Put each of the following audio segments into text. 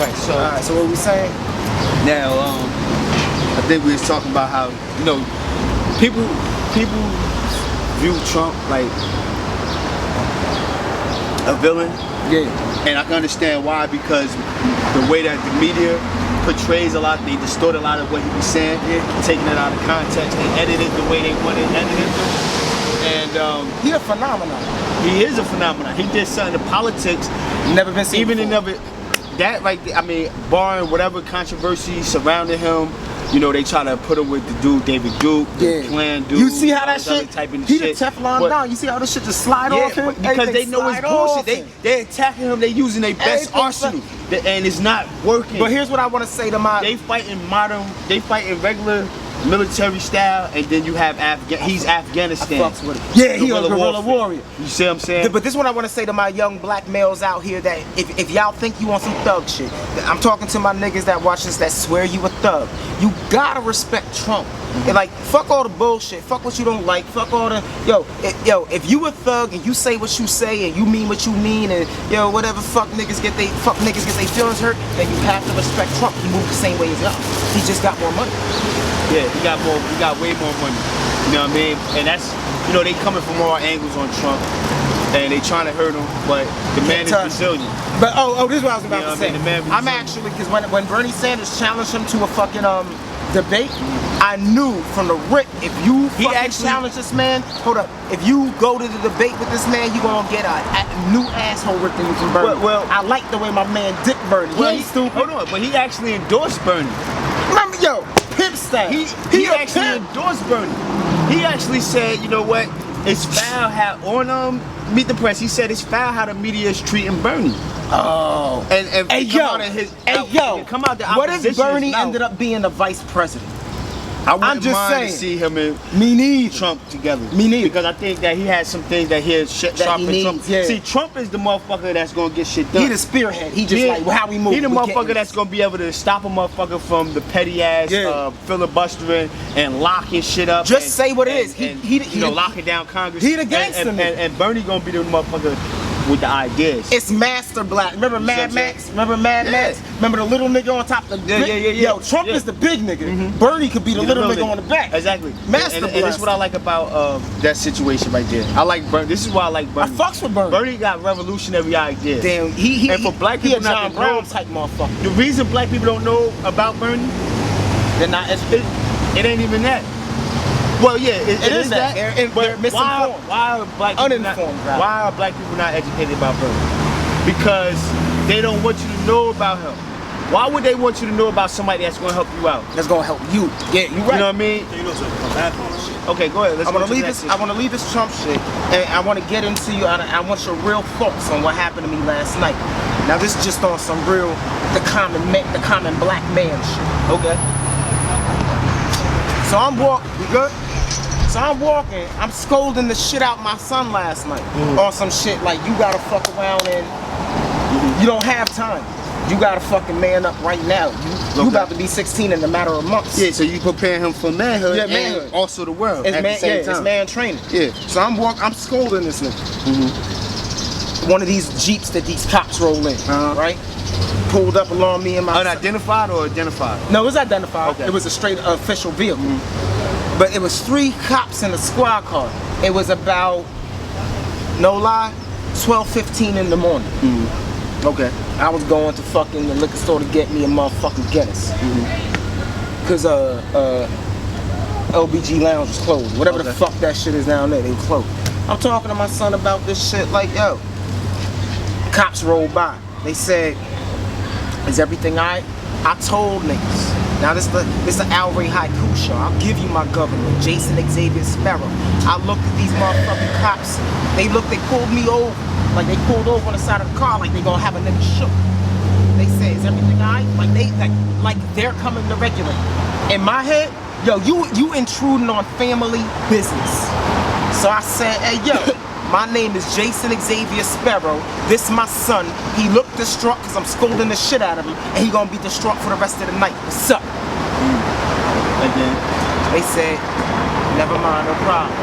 Right. So, Alright, so what we saying? now, I think we was talking about how, you know, people view Trump like a villain. Yeah. And I can understand why, because the way that the media portrays a lot, they distort a lot of what he was saying, taking it out of context, they edit it the way they want it edited. And he a phenomenon. he is a phenomenon. He did something to politics. Never been seen Even before. in never that, like, I mean, barring whatever controversy surrounding him, you know, they try to put him with the dude David Duke, the Klan dude. You see how that all this other shit? type of He shit. the Teflon down. You see how this shit just slide off him? Because they know it's bullshit. They attacking him. They using their best arsenal, and it's not working. But here's what I want to say to my. They fighting regular military style, and then you have he's Afghanistan. I fucks with it. Yeah, he a guerrilla warrior. You see what I'm saying? But this is what I want to say to my young black males out here, that if y'all think you want some thug shit, I'm talking to my niggas that watch this that swear you a thug. You gotta respect Trump. And like, fuck all the bullshit, fuck what you don't like, fuck all the, if you a thug and you say what you say and you mean what you mean, and whatever fuck niggas get they feelings hurt, then you have to respect Trump. He moved the same way as y'all. He just got more money. Yeah, he got way more money. You know what I mean? And that's, you know, they coming from all angles on Trump, and they trying to hurt him, but the man is Brazilian. But this is what I was about to say. I'm Brazilian. actually, because when Bernie Sanders challenged him to a fucking debate, I knew from the rip, if you challenge this man, if you go to the debate with this man, you gonna get a new asshole ripped in you from Bernie. Well, I like the way my man Dick Bernie. Well, he ain't stupid. Hold on, but he actually endorsed Bernie. Remember, pimp style. He actually endorsed Bernie. He actually said, you know what? It's foul how on Meet the Press. He said it's foul how the media is treating Bernie. Oh. And come out the what if Bernie mouth. ended up being the vice president? I'm just saying to see him and Trump together. Me neither. Because I think that he has some things that he'll sharpen Trump. Yeah. See, Trump is the motherfucker that's gonna get shit done. He the spearhead. He just like how we move. He the motherfucker that's gonna be able to stop a motherfucker from the petty ass filibustering and locking shit up. Just say what it is. He locking down Congress. He the gangster. And Bernie gonna be the motherfucker with the ideas. It's Master Black. Remember Mad Max? Remember Mad Max? Remember the little nigga on top of the Yo, Trump is the big nigga. Bernie could be the little nigga on the back. Exactly. Master Black. And this is what I like about that situation right there. I like Bernie. This is why I like Bernie. I fucks with Bernie. Bernie got revolutionary ideas. Damn, and for black people, he a John Brown type motherfucker. The reason black people don't know about Bernie, they're not. It ain't even that. Well, yeah, it is that. But why are black people why are black people not educated about Bernie? Because they don't want you to know about him. Why would they want you to know about somebody that's going to help you out? That's going to help you. Yeah, you right. You know what I mean? Okay, go ahead. I want to leave this Trump shit, and I want to get into you. I want your real thoughts on what happened to me last night. Now, this is just on some real, the common black man shit. Okay. So I'm walking. You good? So I'm walking, I'm scolding the shit out my son last night on some shit like, you gotta fuck around and you don't have time. You gotta fucking man up right now. You about to be 16 in a matter of months. Yeah, so you preparing him for manhood, and also the world at the same time. It's man training. Yeah. So I'm scolding this nigga. One of these Jeeps that these cops roll in, right? Pulled up along me and my Unidentified or identified? No, it was identified. Okay. It was a straight official vehicle. But it was 3 cops in a squad car. It was about, no lie, 12:15 in the morning. Okay. I was going to fucking the liquor store to get me a motherfucking Guinness. Cause LBG Lounge was closed. Whatever the fuck that shit is down there, they closed. I'm talking to my son about this shit like, yo. Cops rolled by. They said, is everything alright? I told niggas. Now this the Al Ray Haiku show. I'll give you my government, Jason Xavier Sparrow. I looked at these motherfucking cops. They pulled me over. Like they pulled over on the side of the car like they gonna have a nigga shook. They say, is everything alright? Like they're coming to regulate. In my head, yo, you intruding on family business. So I said, hey yo, my name is Jason Xavier Sparrow. This my son. He looked distraught because I'm scolding the shit out of him, and he gonna be distraught for the rest of the night. What's up? And then they said, never mind, no problem.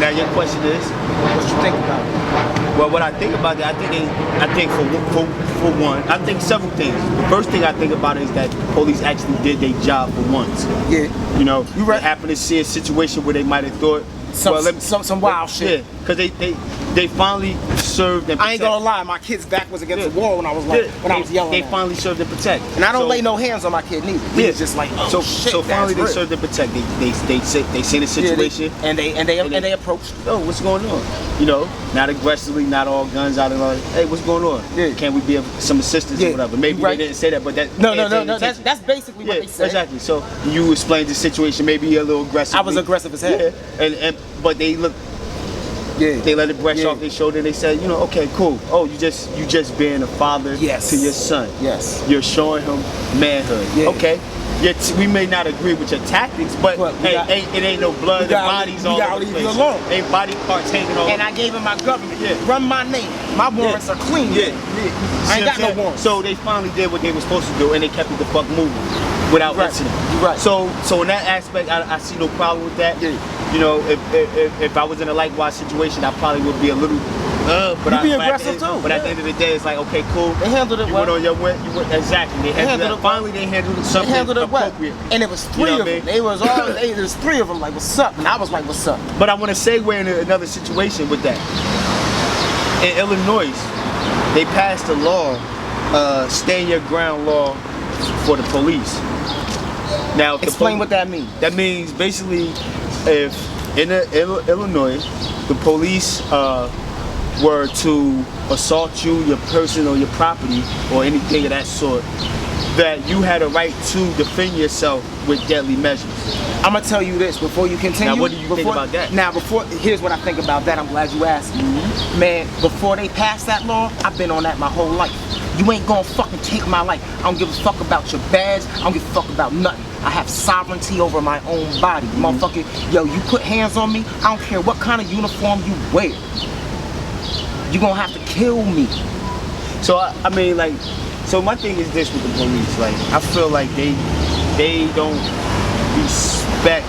Now your question is, What you think about it? well, what I think about that, I think for one, I think several things. The first thing I think about is that the police actually did their job for once. Yeah. You know, You right. they happened to see a situation where they might have thought Some wild shit. Yeah, because they finally served and protect. I ain't gonna lie, my kid's back was against the wall when I was like, when I was yelling. They at him. finally served and protect. And I don't lay no hands on my kid neither. He was just like, oh so shit. so finally they that's served and protect. They see the situation. and they approached. Oh, what's going on? You know, not aggressively, not all guns out and all. Hey, what's going on? Yeah. Can we be of some assistance or whatever? Maybe right. they didn't say that, but that No. That's basically what they said. Exactly. So you explained the situation, maybe a little aggressive. I was aggressive as hell. Yeah. But they look. Yeah. They let it brush off their shoulder and they said, you know, okay, cool. Oh, you just being a father to your son. Yes. You're showing him manhood. Yeah. Okay. We may not agree with your tactics, but hey, it ain't no blood and bodies all over the place. Alone. Ain't body parts hanging all over. And I gave him my government. Run my name. My warrants are clean. I ain't got no warrants. So they finally did what they were supposed to do and they kept it the fuck moving without incident. Right. So in that aspect, I see no problem with that. Yeah. You know, if I was in a likewise situation, I probably would be a little. But You'd be aggressive too. But at the end of the day, it's like, okay, cool. They handled it you well. Went on your way. Exactly. They handled it. Finally, they handled something appropriate. Well. And it was three of them. There's three of them. Like, what's up? And I was like, what's up? But I want to segue into another situation with that. In Illinois, they passed a law, stand your ground law for the police. Now, explain what that means. That means basically, if in Illinois, the police were to assault you, your person, or your property, or anything of that sort, that you had a right to defend yourself with deadly measures. I'm gonna tell you this before you continue. Now, what do you think about that? Now, here's what I think about that. I'm glad you asked. Man, before they passed that law, I've been on that my whole life. You ain't gonna fucking take my life. I don't give a fuck about your badge. I don't give a fuck about nothing. I have sovereignty over my own body. Motherfucker, yo, you put hands on me, I don't care what kind of uniform you wear. You gonna have to kill me. So I mean, like, so my thing is this with the police. Like, I feel like they don't respect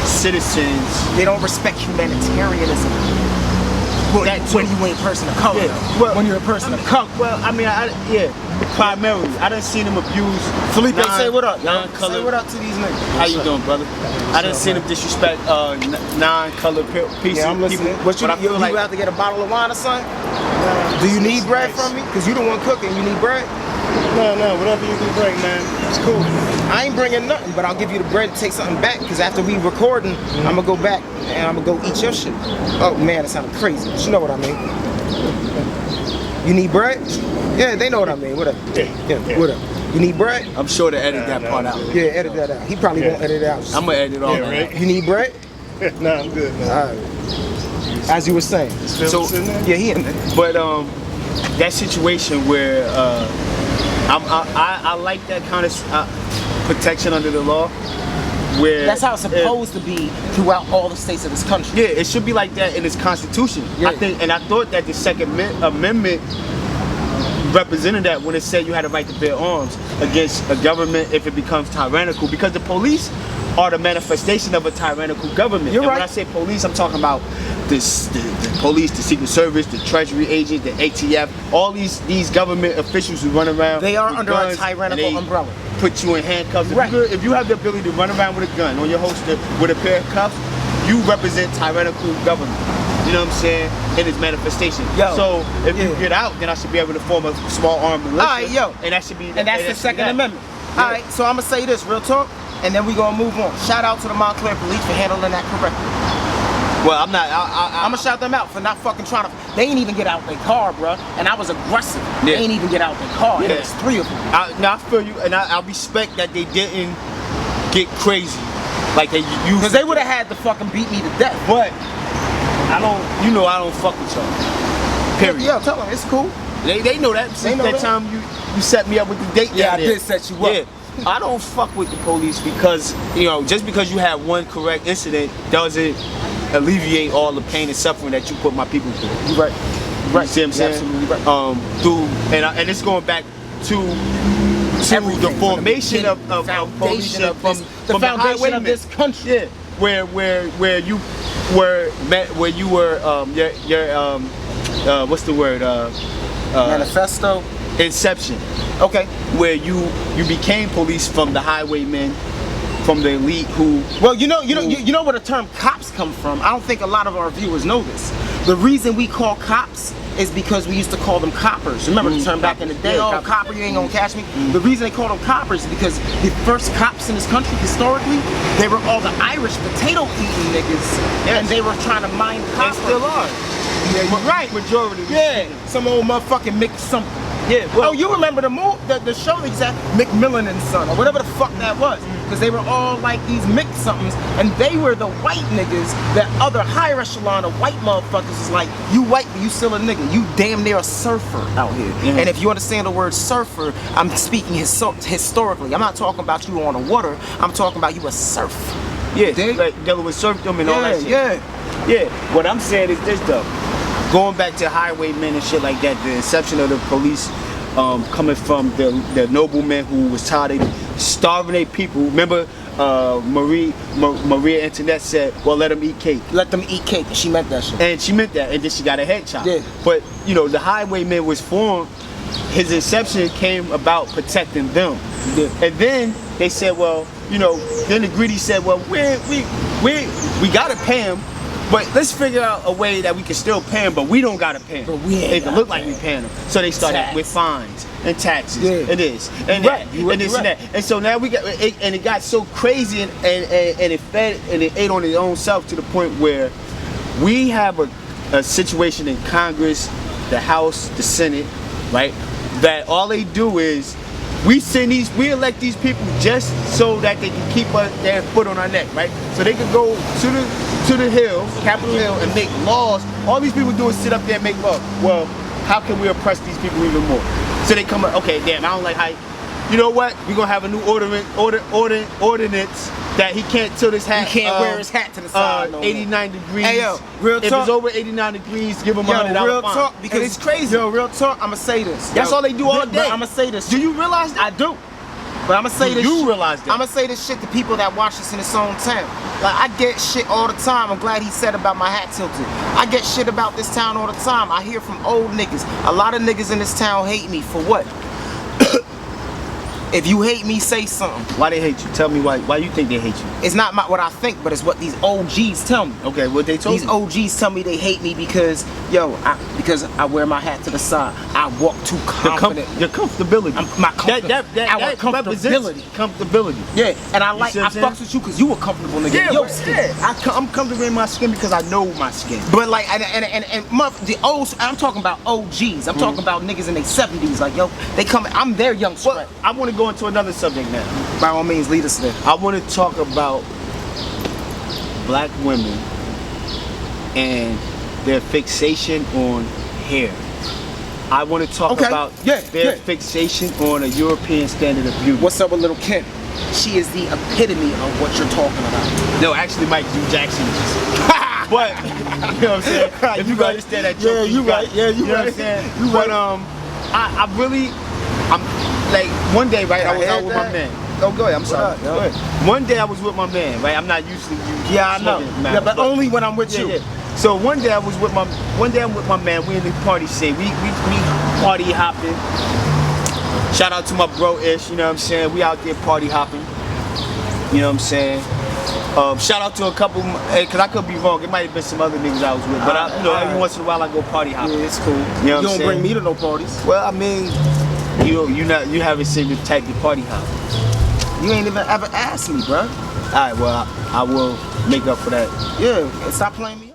citizens. They don't respect humanitarianism. When you ain't a person of color. When you're a person of color. Well, I mean, primarily, I done seen them abuse. Felipe, say what up. Non-color. Say what up to these niggas. How you doing, brother? I done seen them disrespect non-colored people. Yeah, I'm listening. What you have to get a bottle of wine or something? Do you need bread from me? Because you the one cooking. You need bread? No, whatever you can bring, man. It's cool. I ain't bringing nothing, but I'll give you the bread to take something back, because after we recording, I'm gonna go back and I'm gonna go eat your shit. Oh man, that sounded crazy, but you know what I mean. You need bread? Yeah, they know what I mean. What up? Yeah. What up? You need bread? I'm sure to edit that part out. Yeah, edit that out. He probably won't edit it out. I'm gonna edit all that right. out. You need bread? No, I'm good, man. All right. As you were saying. So, yeah, he in there. But that situation where I like that kind of protection under the law. Where that's how it's supposed to be throughout all the states of this country. Yeah, it should be like that in its constitution. Yeah. I thought that the Second Amendment represented that when it said you had a right to bear arms against a government if it becomes tyrannical, because the police are the manifestation of a tyrannical government. You're and right. When I say police, I'm talking about the police, the Secret Service, the Treasury agent, the ATF, all these government officials who run around. They are with under guns, a tyrannical umbrella. Put you in handcuffs. Right. If you have the ability to run around with a gun on your holster with a pair of cuffs, you represent tyrannical government. You know what I'm saying? In its manifestation. So if you get out, then I should be able to form a small armed militia. All right, yo. And that should be. And that's the Second Amendment. All right, so I'm gonna say this, real talk, and then we gonna move on. Shout out to the Montclair Police for handling that correctly. Well, I'm not. I'm gonna shout them out for not fucking trying to. They ain't even get out their car, bro. And I was aggressive. Yeah. They ain't even get out their car. Yeah. There's three of them. I feel you, and I respect that they didn't get crazy like they used. Because they would have had to fucking beat me to death. But I don't fuck with y'all. Period. Yo, tell them it's cool. They know that. Since that time you set me up with the date. Yeah, I did set you up. Yeah. I don't fuck with the police because, just because you have one correct incident doesn't alleviate all the pain and suffering that you put my people through. You're right. You see what I'm saying? Absolutely right. And it's going back to the formation of police the foundation of this country. Yeah, where where you were your what's the word Manifesto. inception, Okay. where you became police from the highwaymen, from the elite who. Well, you know where the term cops come from. I don't think a lot of our viewers know this. The reason we call cops is because we used to call them coppers. Remember the term back in the day? Yeah, Oh, copper, you ain't gonna catch me. The reason they call them coppers is because the first cops in this country, historically, they were all the Irish potato-eating niggas, and they were trying to mine They copper. still are. Yeah, right. Majority. Yeah, some old motherfucking Mick something. Yeah. Well, Oh, you remember the show that said McMillan and Son or whatever the fuck that was? Because they were all like these Mick somethings, and they were the white niggas that other higher echelon of white motherfuckers is like, you white, but you still a nigga. You damn near a surfer out here. Mm-hmm. And if you understand the word surfer, I'm speaking historically. I'm not talking about you on the water. I'm talking about you a surf. yeah, Dig? like dealing with serfdom and all that shit. Yeah. What I'm saying is this though. Going back to highwaymen and shit like that, the inception of the police coming from the noblemen who was tired of starving their people. Remember Maria Antoinette said, well, let them eat cake. Let them eat cake. She meant that shit. And she meant that, and then she got her head chopped. Yeah. But, the highwayman was formed, his inception came about protecting them. Yeah. And then they said, well, then the greedy said, well, we gotta pay him, but let's figure out a way that we can still pay him, but we don't gotta pay him. But we ain't it can gotta look like pay we paying him. So they started Tax. with fines and taxes Yeah. and this and Right. that You and this right. and that. And so now we got it, and it got so crazy and it fed and it ate on its own self to the point where we have a situation in Congress, the House, the Senate, right? That all they do is we elect these people just so that they can keep their foot on our neck, right? So they can go to the Hill, Capitol Hill, and make laws. All these people do is sit up there and make laws. Well, how can we oppress these people even more? So they come up, okay, damn, I don't like how. You know what? We're gonna have a new ordinance that he can't tilt his hat. He can't wear his hat to the side no more. 89 degrees. Hey, yo, real If talk. it's over 89 degrees, give him $100 real fine. talk, because And it's crazy. Yo, real talk, I'ma say this. That's all they do all day. I'ma say this. Do you realize that? I do. But I'ma say Do this. you shit- realize that? I'ma say this shit to people that watch this in its own town. Like, I get shit all the time. I'm glad he said about my hat tilted. I get shit about this town all the time. I hear from old niggas. A lot of niggas in this town hate me for what? If you hate me, say something. Why they hate you? Tell me why you think they hate you. It's not what I think, but it's what these OGs tell me. Okay, what they told These you? OGs tell me they hate me because I wear my hat to the side. I walk too confident. Your comfortability. My comfort- that our represents comfortability. comfortability. Yeah, and I see what I'm fucks with you because you a comfortable nigga. Yo, skin. I'm comfortable in my skin because I know my skin. But like, the old, I'm talking about OGs. I'm talking about niggas in their 70s. Like, yo, they come. I'm their young Well, spread. I want to go into another subject now. By all means, lead us there. I want to talk about black women and their fixation on hair. I want to talk Okay, about yeah, their yeah. fixation on a European standard of beauty. What's up with Little Kim? She is the epitome of what you're talking about. No, actually, Mike Hugh Jackson is. But you know what I'm saying? If you right. understand that Yeah, joke, you got right. it. Yeah, you know what right. I'm saying? You But right. I'm like one day, right? I was I out heard with that. my man. Oh, go ahead. I'm sorry. up, yo? Go ahead. One day I was with my man, right? I'm not used to you. Yeah, I know. smoking Yeah, but marijuana. only when I'm with Yeah, you. yeah. So one day I'm with my man. We in the party scene. We party hopping. Shout out to my bro Ish. You know what I'm saying? We out there party hopping. You know what I'm saying? Shout out to a couple, cause I could be wrong. It might have been some other niggas I was with, but every once in a while I go party hopping. Yeah, it's cool. You know what You I'm don't saying? bring me to no parties. Well, I mean, you haven't seen the type of party hop. You ain't even ever asked me, bro. All right, well I will make up for that. Yeah, and stop playing me.